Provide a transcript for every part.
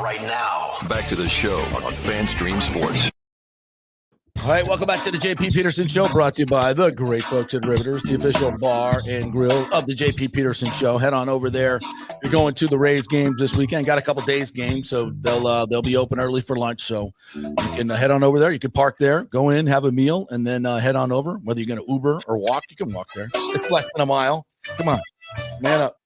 right now. Back to the show on FanStream Sports. All right, welcome back to the JP Peterson Show, brought to you by the great folks at Riveters, the official bar and grill of the JP Peterson Show. Head on over there. You're going to the Rays games this weekend. Got a couple days games, so they'll be open early for lunch. So you can head on over there. You can park there, go in, have a meal, and then head on over. Whether you're going to Uber or walk, you can walk there. It's less than a mile. Come on, man up.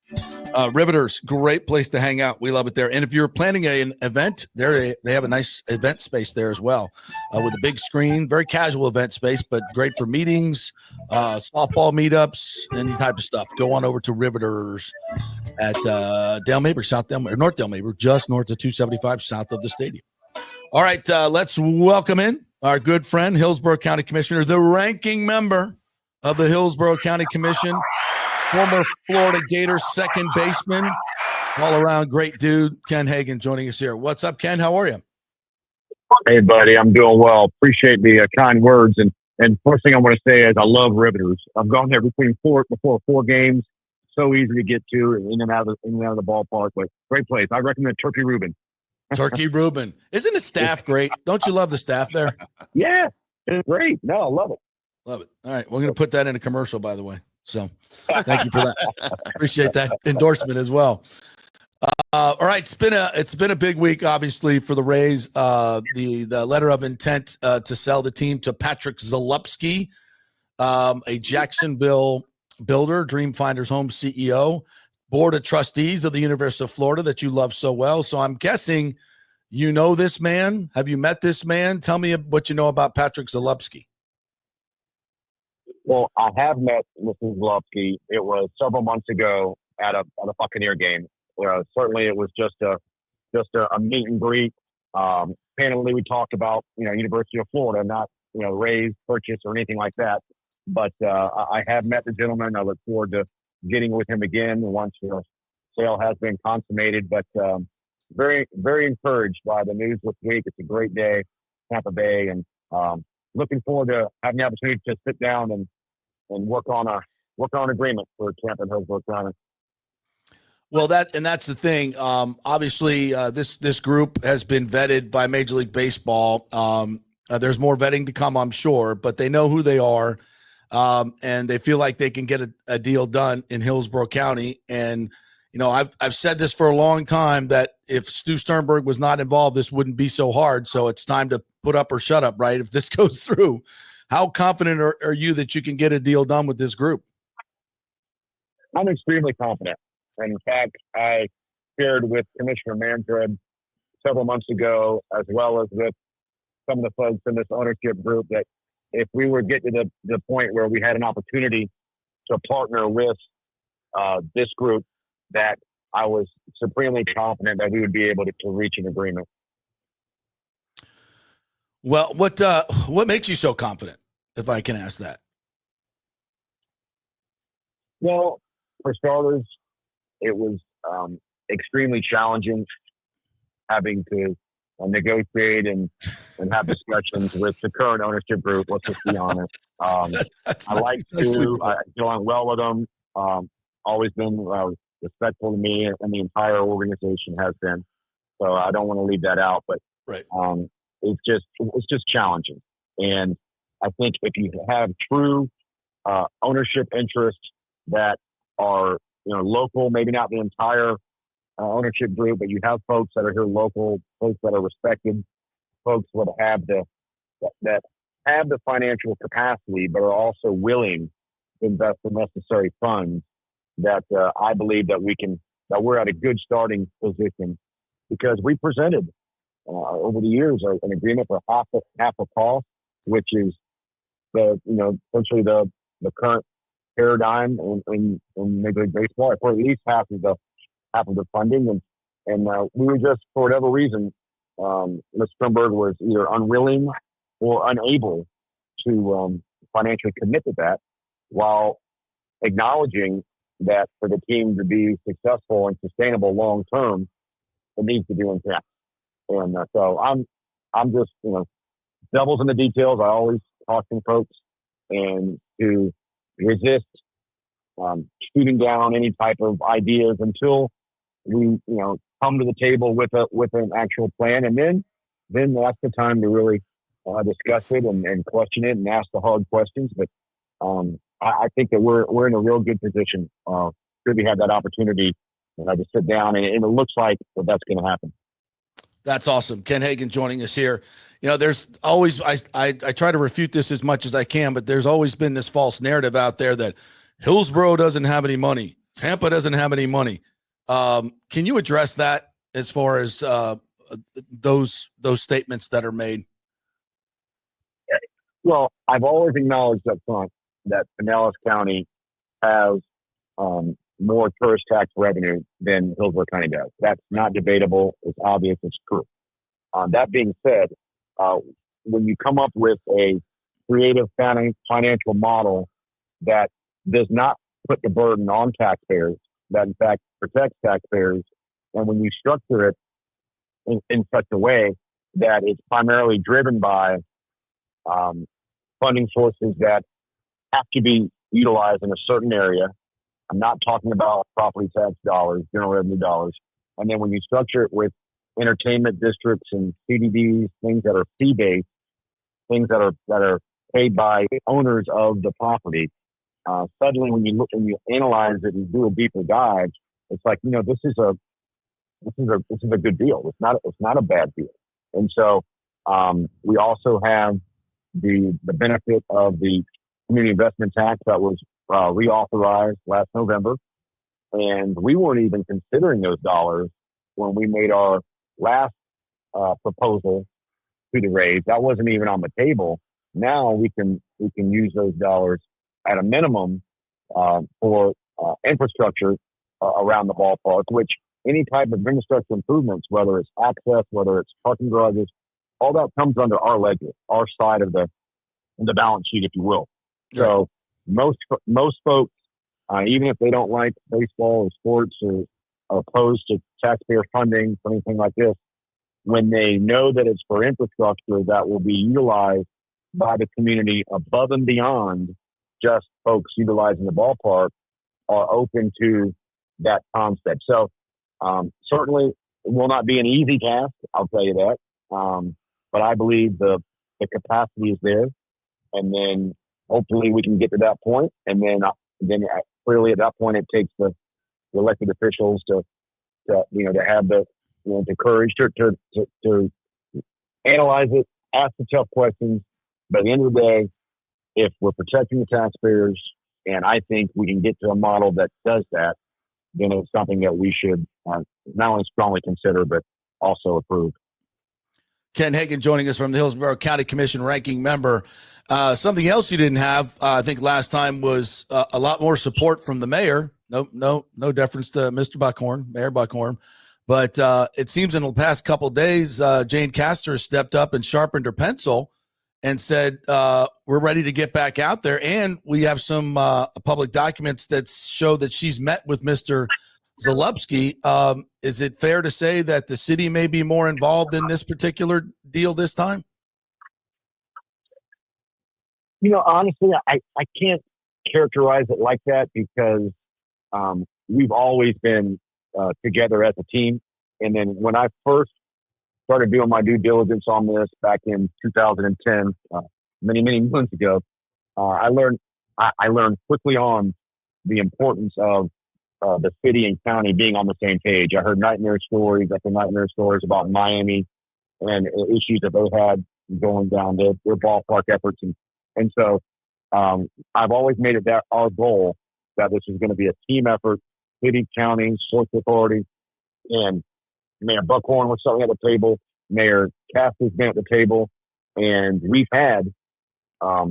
Riveters, great place to hang out. We love it there. And if you're planning an event, they have a nice event space there as well, with a big screen, very casual event space, but great for meetings, softball meetups, any type of stuff. Go on over to Riveters at Dale Mabry, South Dale, or North Dale Mabry, just north of 275, south of the stadium. All right, let's welcome in our good friend, Hillsborough County Commissioner, the ranking member of the Hillsborough County Commission, former Florida Gators second baseman, all-around great dude, Ken Hagan, joining us here. What's up, Ken? How are you? Hey, buddy. I'm doing well. Appreciate the kind words. And first thing I want to say is I love Riveters. I've gone there before four games. So easy to get to, in and out of the ballpark. But great place. I recommend Turkey Reuben. Turkey Reuben. Isn't the staff great? Don't you love the staff there? Yeah, it's great. No, I love it. Love it. All right, we're going to put that in a commercial, by the way. So thank you for that. Appreciate that endorsement as well. All right, it's been a big week, obviously, for the Rays. The letter of intent to sell the team to Patrick Zalupski, a Jacksonville builder, Dream Finders Home CEO, board of trustees of the University of Florida that you love so well. So I'm guessing you know this man. Have you met this man? Tell me what you know about Patrick Zalupski. Well, I have met Mr. Zalupski. It was several months ago at a Buccaneer game. Certainly, it was just a meet and greet. Candidly, we talked about University of Florida, not Rays purchase or anything like that. But I have met the gentleman. I look forward to getting with him again once the sale has been consummated. But very, very encouraged by the news this week. It's a great day, Tampa Bay, and looking forward to having the opportunity to sit down and work on an agreement for Tampa and Hillsborough County. Well, that's the thing. Obviously, this group has been vetted by Major League Baseball. There's more vetting to come, I'm sure, but they know who they are, and they feel like they can get a deal done in Hillsborough County. And I've said this for a long time that if Stu Sternberg was not involved, this wouldn't be so hard. So it's time to put up or shut up, right? If this goes through, how confident are you that you can get a deal done with this group? I'm extremely confident. And in fact, I shared with Commissioner Manfred several months ago, as well as with some of the folks in this ownership group, that if we were getting to the point where we had an opportunity to partner with this group, that I was supremely confident that we would be able to reach an agreement. Well, what makes you so confident, if I can ask that? Well, for starters, it was extremely challenging having to negotiate and have discussions with the current ownership group. Let's just be honest. I like to. I get along well with them. Always been respectful to me, and the entire organization has been. So I don't want to leave that out, but right. It's just challenging. And I think if you have true ownership interests that are local, maybe not the entire ownership group, but you have folks that are here local, folks that are respected, folks that have the financial capacity, but are also willing to invest the necessary funds. That I believe that we're at a good starting position, because we presented over the years an agreement for half the cost, which is essentially the current paradigm in Major League Baseball, for at least half of the funding, and we were just, for whatever reason, Mr. Sternberg was either unwilling or unable to financially commit to that, while acknowledging that for the team to be successful and sustainable long term, it needs to be intact. And so I'm just devil's in the details. I always caution folks and to resist shooting down any type of ideas until we come to the table with an actual plan, and then that's the time to really discuss it and question it and ask the hard questions. But I think that we're in a real good position. Should we have that opportunity to sit down, and it looks like that's going to happen. That's awesome. Ken Hagan joining us here. There's always, I try to refute this as much as I can, but there's always been this false narrative out there that Hillsborough doesn't have any money. Tampa doesn't have any money. Can you address that as far as those statements that are made? Well, I've always acknowledged up front that Pinellas County has more tourist tax revenue than Hillsborough County does. That's not debatable. It's obvious. It's true. That being said, when you come up with a creative financial model that does not put the burden on taxpayers, that in fact protects taxpayers, and when you structure it in such a way that it's primarily driven by funding sources that have to be utilized in a certain area. I'm not talking about property tax dollars, general revenue dollars. And then when you structure it with entertainment districts and CDDs, things that are fee-based, things that are paid by owners of the property, suddenly when you look and you analyze it and do a deeper dive, it's like, this is a good deal. It's not a bad deal. And so we also have the benefit of the community investment tax that was reauthorized last November. And we weren't even considering those dollars when we made our last proposal to the raise. That wasn't even on the table. Now we can use those dollars at a minimum for infrastructure around the ballpark, which any type of infrastructure improvements, whether it's access, whether it's parking garages, all that comes under our ledger, our side of the balance sheet, if you will. Yeah. So most folks, even if they don't like baseball or sports or are opposed to taxpayer funding for anything like this, when they know that it's for infrastructure that will be utilized by the community above and beyond just folks utilizing the ballpark, are open to that concept. So certainly it will not be an easy task, I'll tell you that. But I believe the capacity is there. And then hopefully we can get to that point. And then clearly at that point, it takes the elected officials to have the courage to analyze it, ask the tough questions. But at the end of the day, if we're protecting the taxpayers, and I think we can get to a model that does that, then it's something that we should not only strongly consider, but also approve. Ken Hagan joining us from the Hillsborough County Commission ranking member. Something else you didn't have, I think last time, was a lot more support from the mayor. No deference to Mr. Buckhorn, Mayor Buckhorn. But it seems in the past couple of days, Jane Castor stepped up and sharpened her pencil and said, we're ready to get back out there. And we have some public documents that show that she's met with Mr. Zalupski. Is it fair to say that the city may be more involved in this particular deal this time? Honestly, I can't characterize it like that because we've always been together as a team. And then when I first started doing my due diligence on this back in 2010, many months ago, I learned quickly on the importance of the city and county being on the same page. I heard nightmare stories after nightmare stories about Miami and issues that they had going down their ballpark efforts. And so I've always made it that our goal that this is going to be a team effort, city, county, sports authority, and Mayor Buckhorn was sitting at the table, Mayor Castor's been at the table, and we've had a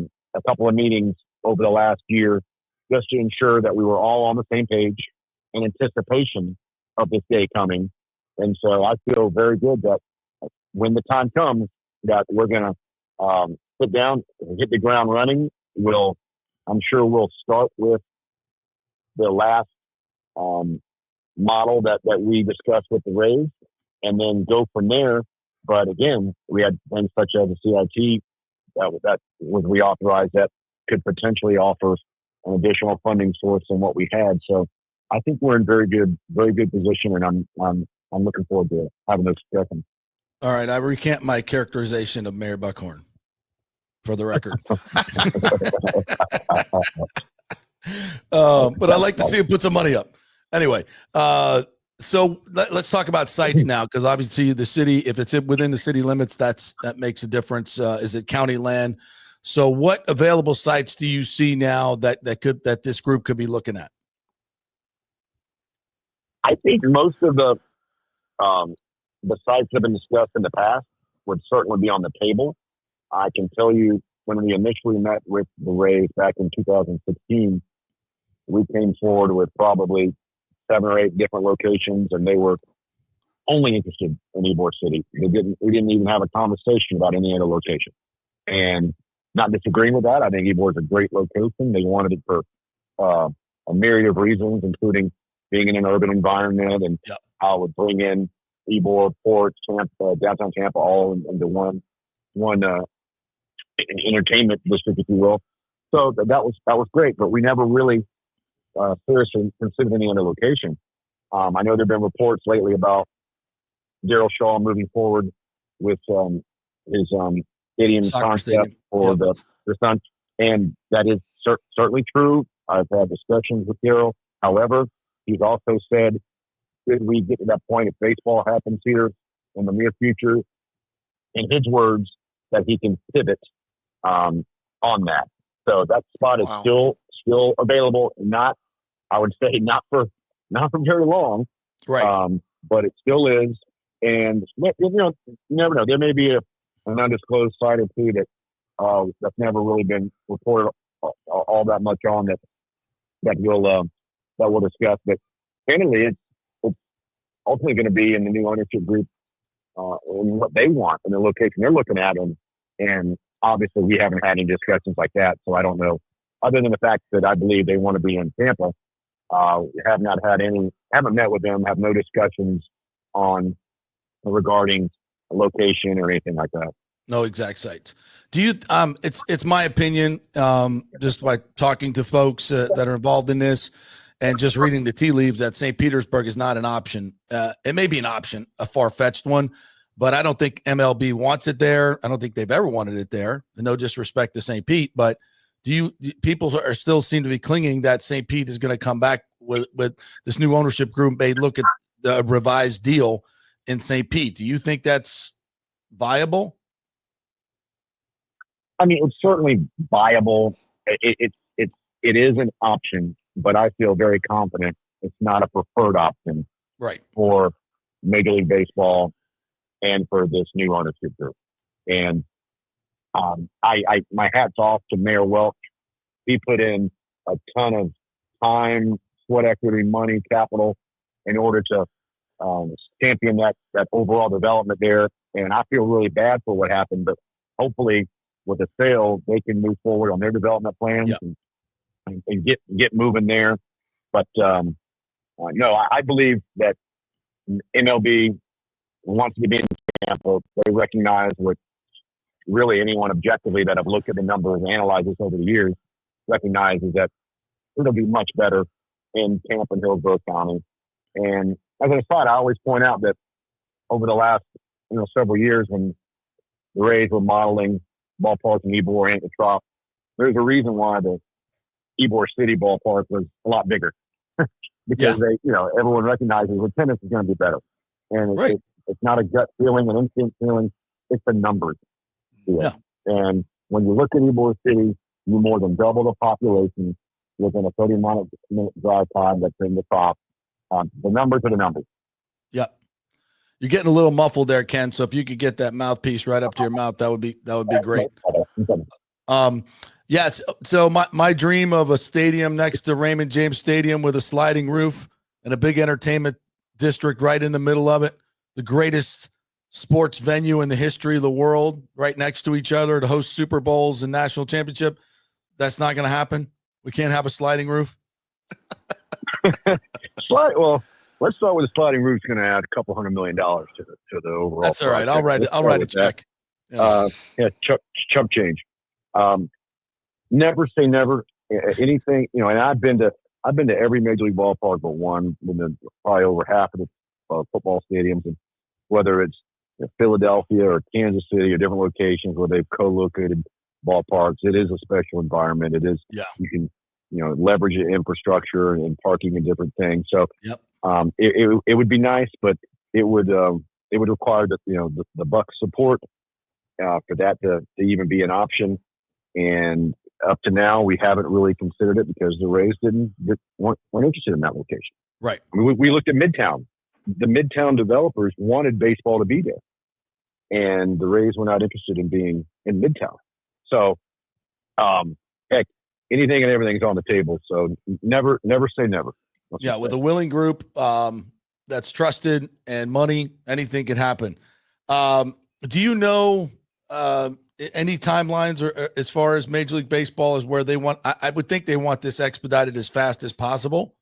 couple of meetings over the last year just to ensure that we were all on the same page in anticipation of this day coming. And so I feel very good that when the time comes that we're going to sit down and hit the ground running. I'm sure we'll start with the last model that we discussed with the raise and then go from there. But again, we had things such as the CIT that was reauthorized that could potentially offer an additional funding source than what we had. So I think we're in very good position, and I'm I'm looking forward to having those discussions. All right, I recant my characterization of Mayor Buckhorn, for the record. But I like to see him put some money up. Anyway, so let's talk about sites now, because obviously the city, if it's within the city limits, that makes a difference. Is it county land? So what available sites do you see now that this group could be looking at? I think most of the sites that have been discussed in the past would certainly be on the table. I can tell you, when we initially met with the Rays back in 2016, we came forward with probably 7 or 8 different locations, and they were only interested in Ybor City. We didn't even have a conversation about any other location. And not disagreeing with that, I think Ybor is a great location. They wanted it for a myriad of reasons, including being in an urban environment and how it would bring in Ybor, Port, Tampa, downtown Tampa, all into one entertainment district, if you will. So that was great, but we never really seriously considered any other location. I know there have been reports lately about Daryl Shaw moving forward with his stadium concept for the Suns, and that is certainly true. I've had discussions with Daryl. However, he's also said, should we get to that point, if baseball happens here in the near future, in his words, that he can pivot on that. So that spot is still available. I would say not for very long, right? But it still is. And you never know. There may be an undisclosed site or two that's never really been reported all that much on that we'll discuss. But candidly, it's ultimately going to be in the new ownership group and what they want and the location they're looking at. And obviously, we haven't had any discussions like that, so I don't know. Other than the fact that I believe they want to be in Tampa, haven't met with them, have no discussions regarding a location or anything like that. No exact sites. Do you? It's my opinion, just by talking to folks that are involved in this, and just reading the tea leaves, that St. Petersburg is not an option. It may be an option, a far-fetched one, but I don't think MLB wants it there. I don't think they've ever wanted it there. No disrespect to St. Pete, but people are still seem to be clinging that St. Pete is going to come back with this new ownership group. May look at the revised deal in St. Pete. Do you think that's viable? I mean, it's certainly viable. It is an option, but I feel very confident it's not a preferred option, right, for Major League Baseball and for this new ownership group. And my hat's off to Mayor Welch. He put in a ton of time, sweat equity, money, capital in order to champion that overall development there. And I feel really bad for what happened, but hopefully with the sale, they can move forward on their development plans and get moving there. But no, I believe that MLB wants to be in Tampa. They recognize what really anyone objectively that have looked at the numbers and analyzed this over the years recognizes that it'll be much better in Tampa and Hillsborough County. And as an aside, I always point out that over the last several years, when the Rays were modeling ballparks in Ybor and the Trop, there's a reason why the Ybor City ballpark was a lot bigger because everyone recognizes attendance is going to be better, and it's not a gut feeling, an instinct feeling; it's the numbers. Yeah. And when you look at Ybor City, you more than double the population within a 30-minute drive time that's in the top. The numbers are the numbers. Yep. You're getting a little muffled there, Ken. So if you could get that mouthpiece right up to your mouth, that would be great. Yes. So my dream of a stadium next to Raymond James Stadium with a sliding roof and a big entertainment district right in the middle of it, the greatest sports venue in the history of the world, right next to each other to host Super Bowls and national championship. That's not going to happen. We can't have a sliding roof. Well, let's start with the sliding roof's going to add a couple $100 million to the overall. That's all right. I'll write a check. Chump change. Never say never. Anything, and I've been to every major league ballpark but one. Probably over half of football stadiums, and whether it's Philadelphia or Kansas City or different locations where they've co-located ballparks. It is a special environment. It is, you can, leverage the infrastructure and parking and different things. So, it would be nice, but it would require the Bucs support for that to even be an option. And up to now, we haven't really considered it because the Rays weren't interested in that location. Right. I mean, we looked at Midtown. The Midtown developers wanted baseball to be there, and the Rays were not interested in being in Midtown. So, heck, anything and everything's on the table. So never say never. With a willing group that's trusted and money, anything can happen. Do you know any timelines or as far as Major League Baseball is where they want? I would think they want this expedited as fast as possible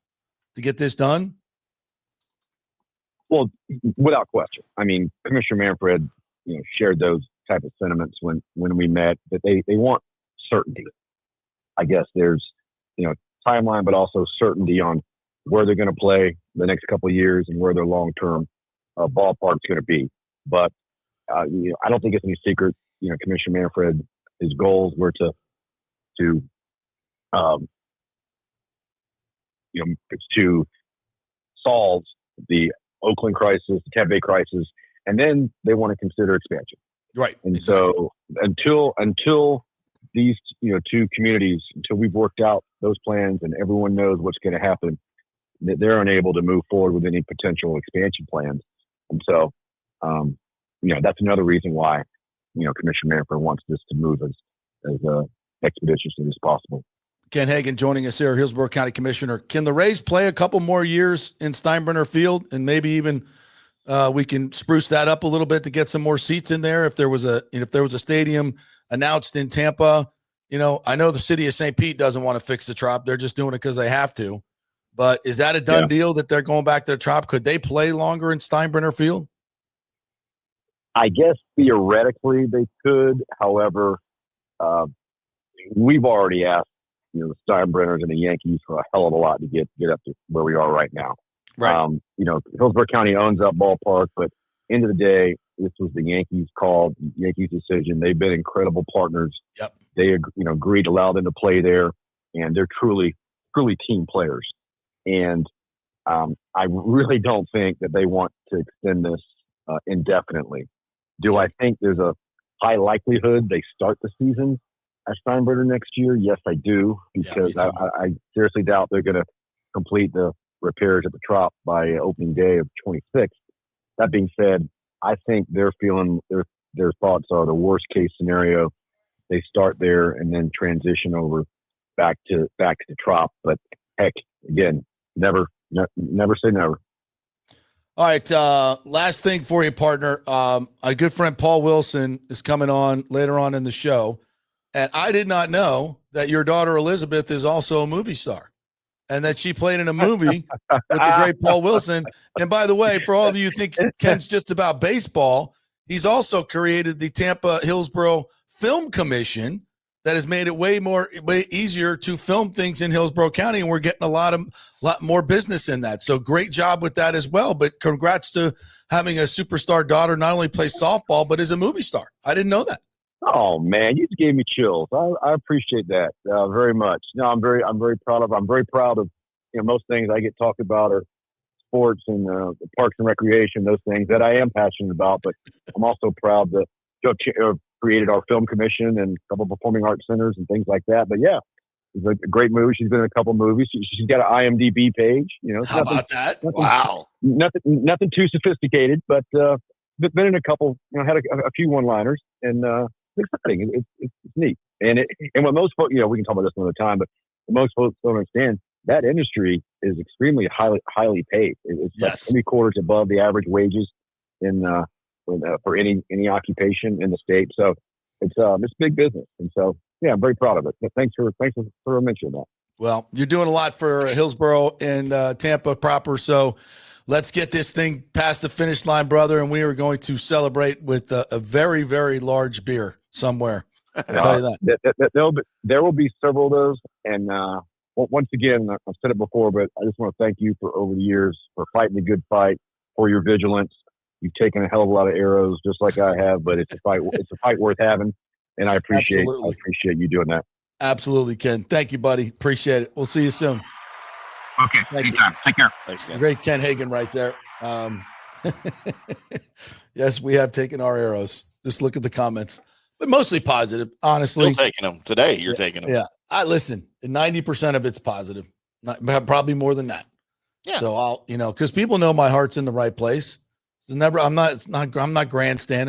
to get this done. Well, without question. I mean, Commissioner Manfred, shared those type of sentiments when we met, that they want certainty. I guess there's, timeline, but also certainty on where they're going to play the next couple of years and where their long-term ballpark's going to be. But, I don't think it's any secret, Commissioner Manfred, his goals were to solve the Oakland crisis, the Tampa Bay crisis, and then they want to consider expansion. Right. And so until these, two communities, until we've worked out those plans and everyone knows what's going to happen, they're unable to move forward with any potential expansion plans. And so, that's another reason why, Commissioner Manfred wants this to move as expeditiously as possible. Ken Hagan joining us here, Hillsborough County Commissioner. Can the Rays play a couple more years in Steinbrenner Field, and maybe even we can spruce that up a little bit to get some more seats in there? If there was a stadium announced in Tampa, I know the city of St. Pete doesn't want to fix the Trop. They're just doing it because they have to. But is that a done deal that they're going back to the Trop? Could they play longer in Steinbrenner Field? I guess theoretically they could. However, we've already asked, the Steinbrenners and the Yankees for a hell of a lot to get up to where we are right now. Right. Hillsborough County owns that ballpark, but end of the day, this was the Yankees' call, Yankees' decision. They've been incredible partners. Yep. They agreed to allow them to play there, and they're truly team players. And I really don't think that they want to extend this indefinitely. Do I think there's a high likelihood they start the season at Steinbrenner next year? Yes, I do, because I seriously doubt they're going to complete the repairs at the Trop by opening day of 26th. That being said, I think they're feeling their thoughts are the worst case scenario. They start there and then transition over back to the Trop. But heck, again, never say never. All right. Last thing for you, partner. A good friend, Paul Wilson, is coming on later on in the show. And I did not know that your daughter, Elizabeth, is also a movie star and that she played in a movie with the great Paul Wilson. And by the way, for all of you who think Ken's just about baseball, he's also created the Tampa Hillsborough Film Commission that has made it way easier to film things in Hillsborough County. And we're getting a lot more business in that. So great job with that as well. But congrats to having a superstar daughter, not only play softball, but is a movie star. I didn't know that. Oh man, you just gave me chills. I appreciate that very much. No, I'm very proud of. I'm very proud of. Most things I get talked about are sports and the parks and recreation, those things that I am passionate about. But I'm also proud that created our film commission and a couple performing arts centers and things like that. But yeah, it's a great movie. She's been in a couple movies. She's got an IMDb page. How about that? Wow. Nothing too sophisticated, but been in a couple. Had a few one-liners and. It's exciting. It's neat. And what most folks, we can talk about this another time, but most folks don't understand, that industry is extremely highly paid. It's like 3 quarters above the average wages for any occupation in the state. So it's big business. And so, yeah, I'm very proud of it. But thanks for mentioning that. Well, you're doing a lot for Hillsborough and Tampa proper. So let's get this thing past the finish line, brother. And we are going to celebrate with a very, very large beer somewhere. I'll tell you that. There will be several of those. And once again, I've said it before, but I just want to thank you for over the years for fighting the good fight for your vigilance. You've taken a hell of a lot of arrows, just like I have, but it's a fight. It's a fight worth having, and I appreciate you doing that. Absolutely, Ken. Thank you, buddy. Appreciate it. We'll see you soon. Okay, anytime. Take care. Thanks, Ken. Great Ken Hagan right there. Yes, we have taken our arrows. Just look at the comments, but mostly positive. Honestly, Still taking them today. You're taking them. Yeah, I listen. 90% of it's positive. Probably more than that. Yeah. So I'll, because people know my heart's in the right place. I'm not grandstanding.